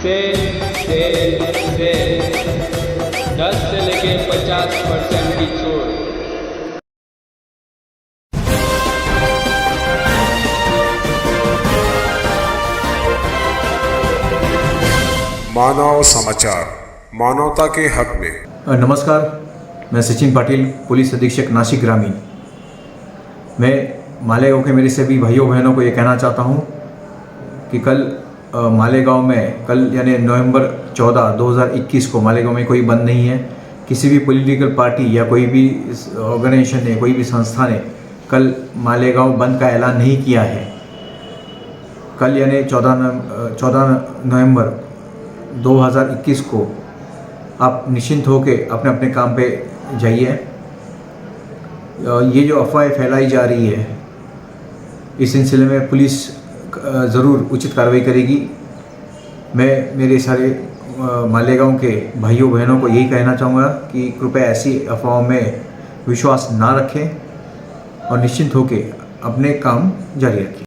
से 10 से लेके 50% की छूट। मानव समाचार, मानवता के हक में। नमस्कार, मैं सचिन पाटिल, पुलिस अधीक्षक नासिक ग्रामीण। मैं मालेगांव के मेरे सभी भाइयों बहनों को ये कहना चाहता हूँ कि कल मालेगांव में यानी नवंबर 14, 2021 को मालेगांव में कोई बंद नहीं है। किसी भी पॉलिटिकल पार्टी या कोई भी ऑर्गेनाइजेशन ने, कोई भी संस्था ने कल मालेगांव बंद का ऐलान नहीं किया है। कल यानी 14 नवंबर 2021 को आप निश्चिंत होकर अपने अपने काम पे जाइए। ये जो अफवाहें फैलाई जा रही है, इस सिलसिले में पुलिस ज़रूर उचित कार्रवाई करेगी। मैं मेरे सारे मालेगांव के भाइयों बहनों को यही कहना चाहूँगा कि कृपया ऐसी अफवाहों में विश्वास ना रखें और निश्चिंत होकर अपने काम जारी रखें।